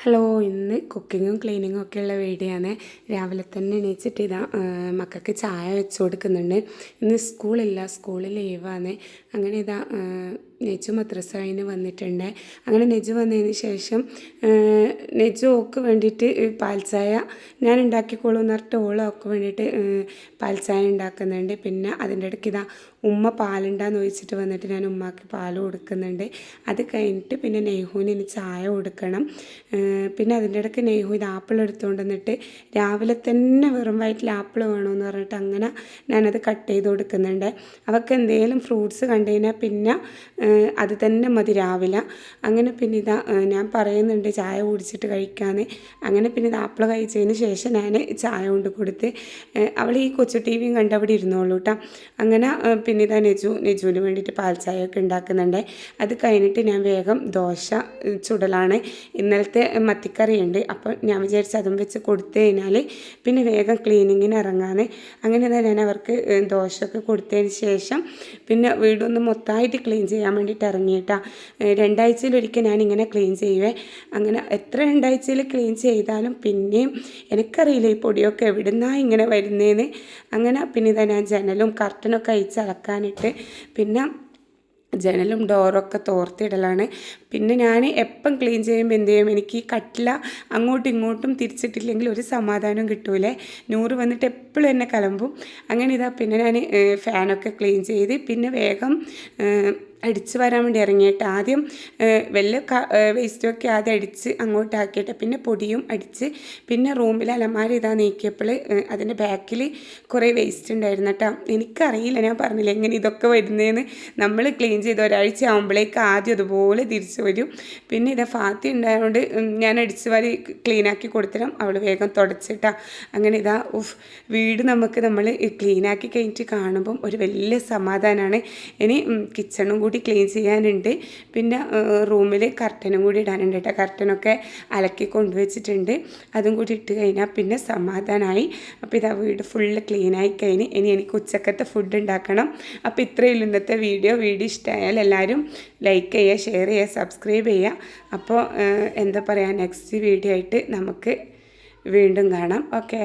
Hello, ഇന്ന് കുക്കിങ്ങും ക്ലീനിങ്ങും ഒക്കെയുള്ള വീഡിയോ ആണ്. രാവിലെ തന്നെ എണീച്ചിട്ട് ഇതാ മക്കൾക്ക് ചായ വെച്ച് കൊടുക്കുന്നുണ്ട്. ഇന്ന് സ്കൂളിൽ ലീവാണ്. അങ്ങനെ ഇതാ നെജു മദ്രസ കഴിഞ്ഞ് വന്നിട്ടുണ്ട്. അങ്ങനെ നെജു വന്നതിന് ശേഷം നെജു ഓക്ക് വേണ്ടിയിട്ട് പാൽ ചായ ഞാൻ ഉണ്ടാക്കിക്കോളൂ എന്ന് പറഞ്ഞിട്ട് ഓൾക്ക് വേണ്ടിയിട്ട് പാൽ ചായ ഉണ്ടാക്കുന്നുണ്ട്. പിന്നെ അതിൻ്റെ ഇടയ്ക്ക് ഇതാ ഉമ്മ പാലുണ്ടാന്ന് ചോദിച്ചിട്ട് വന്നിട്ട് ഞാൻ ഉമ്മാക്ക് പാൽ കൊടുക്കുന്നുണ്ട്. അത് കഴിഞ്ഞിട്ട് പിന്നെ നെയ്ഹൂന് ഇനി ചായ കൊടുക്കണം. പിന്നെ അതിൻ്റെ ഇടയ്ക്ക് നെയ്ഹു ഇത് ആപ്പിൾ എടുത്തുകൊണ്ട് വന്നിട്ട് രാവിലെ തന്നെ വെറും വയറ്റിൽ ആപ്പിൾ വേണമെന്ന് പറഞ്ഞിട്ട് അങ്ങനെ ഞാനത് കട്ട് ചെയ്ത് കൊടുക്കുന്നുണ്ട്. അവൾക്ക് എന്തെങ്കിലും ഫ്രൂട്ട്സ് കണ്ടു കഴിഞ്ഞാൽ പിന്നെ അത് തന്നെ മതി രാവിലെ. അങ്ങനെ പിന്നെ ഇതാ ഞാൻ പറയുന്നുണ്ട് ചായ കുടിച്ചിട്ട് കഴിക്കാമെന്ന്. അങ്ങനെ പിന്നെ ഇത് ആപ്പിൾ കഴിച്ചതിന് ശേഷം ഞാൻ ചായ കൊണ്ട് കൊടുത്ത് അവൾ ഈ കൊച്ചു ടി വിയും കണ്ട് അവിടെ ഇരുന്നോളൂ കേട്ടോ. അങ്ങനെ പിന്നെ ഇതാ നെജുവിന് വേണ്ടിയിട്ട് പാൽ ചായ ഒക്കെ ഉണ്ടാക്കുന്നുണ്ട്. അത് കഴിഞ്ഞിട്ട് ഞാൻ വേഗം ദോശ ചുടലാണ്. ഇന്നലത്തെ മത്തിക്കറിയുണ്ട്, അപ്പോൾ ഞാൻ വിചാരിച്ച് അതും വെച്ച് കൊടുത്തു കഴിഞ്ഞാൽ പിന്നെ വേഗം ക്ലീനിങ്ങിന് ഇറങ്ങാമെന്ന്. അങ്ങനെ തന്നെ ഞാൻ അവർക്ക് ദോശയൊക്കെ കൊടുത്തതിന് ശേഷം പിന്നെ വീടൊന്ന് മൊത്തമായിട്ട് ക്ലീൻ ചെയ്യാൻ വേണ്ടിയിട്ട് ഇറങ്ങിയിട്ടാണ്. 2 ആഴ്ചയിലൊരിക്കൽ ഞാനിങ്ങനെ ക്ലീൻ ചെയ്യുവേ. അങ്ങനെ എത്ര 2 ആഴ്ചയിൽ ക്ലീൻ ചെയ്താലും പിന്നെയും എനിക്കറിയില്ല ഈ പൊടിയൊക്കെ എവിടുന്നാണ് ഇങ്ങനെ വരുന്നതെന്ന്. അങ്ങനെ പിന്നെ ഇതാ ഞാൻ ജനലും കർട്ടനൊക്കെ അഴിച്ചലക്കാനിട്ട് പിന്നെ ജനലും ഡോറൊക്കെ തോർത്തിടലാണ്. പിന്നെ ഞാൻ എപ്പം ക്ലീൻ ചെയ്യുമ്പോൾ എന്ത് ചെയ്യും, എനിക്ക് ഈ കട്ടില അങ്ങോട്ടും ഇങ്ങോട്ടും തിരിച്ചിട്ടില്ലെങ്കിൽ ഒരു സമാധാനം കിട്ടൂലേ. നൂറ് വന്നിട്ട് എപ്പോഴും എന്നെ കലമ്പും. അങ്ങനെ ഇതാ പിന്നെ ഞാൻ ഫാനൊക്കെ ക്ലീൻ ചെയ്ത് പിന്നെ വേഗം അടിച്ച് വരാൻ വേണ്ടി ഇറങ്ങിയിട്ട് ആദ്യം വലിയ വേസ്റ്റൊക്കെ ആദ്യം അടിച്ച് അങ്ങോട്ടാക്കിയിട്ട് പിന്നെ പൊടിയും അടിച്ച് പിന്നെ റൂമിൽ അലമാര ഇതാ നീക്കിയപ്പോൾ അതിൻ്റെ ബാക്കിൽ കുറേ വേസ്റ്റ് ഉണ്ടായിരുന്നു കേട്ടോ. എനിക്കറിയില്ല, ഞാൻ പറഞ്ഞില്ല എങ്ങനെ ഇതൊക്കെ വരുന്നതെന്ന്. നമ്മൾ ക്ലീൻ ചെയ്ത് ഒരാഴ്ച ആകുമ്പോഴേക്ക് ആദ്യം അതുപോലെ തിരിച്ചു വരും. പിന്നെ ഇതാ ഫാത്തി ഉണ്ടായതുകൊണ്ട് ഞാൻ അടിച്ച് വാരി ക്ലീനാക്കി കൊടുത്തരാം, അവൾ വേഗം തുടച്ചിട്ടാ. അങ്ങനെ ഇതാ വീട് നമ്മൾ ക്ലീനാക്കി കഴിഞ്ഞിട്ട് കാണുമ്പം ഒരു വലിയ സമാധാനമാണ്. ഇനി കിച്ചണും കൂടി ക്ലീൻ ചെയ്യാനുണ്ട്. പിന്നെ റൂമിൽ കർട്ടനും കൂടി ഇടാനുണ്ട് കേട്ടോ. കർട്ടനൊക്കെ അലക്കി കൊണ്ടുവച്ചിട്ടുണ്ട്, അതും കൂടി ഇട്ട് കഴിഞ്ഞാൽ പിന്നെ സമാധാനമായി. അപ്പോൾ ഇതാ വീട് ഫുള്ള് ക്ലീനായി കഴിഞ്ഞ് ഇനി എനിക്ക് ഉച്ചക്കത്തെ ഫുഡ് ഉണ്ടാക്കണം. അപ്പോൾ ഇത്രയുള്ള ഇന്നത്തെ വീഡിയോ ഇഷ്ടമായാൽ എല്ലാവരും ലൈക്ക് ചെയ്യുക, ഷെയർ ചെയ്യുക, സബ്സ്ക്രൈബ് ചെയ്യുക. അപ്പോൾ എന്താ പറയുക, നെക്സ്റ്റ് വീഡിയോ ആയിട്ട് നമുക്ക് വീണ്ടും കാണാം. ഓക്കെ.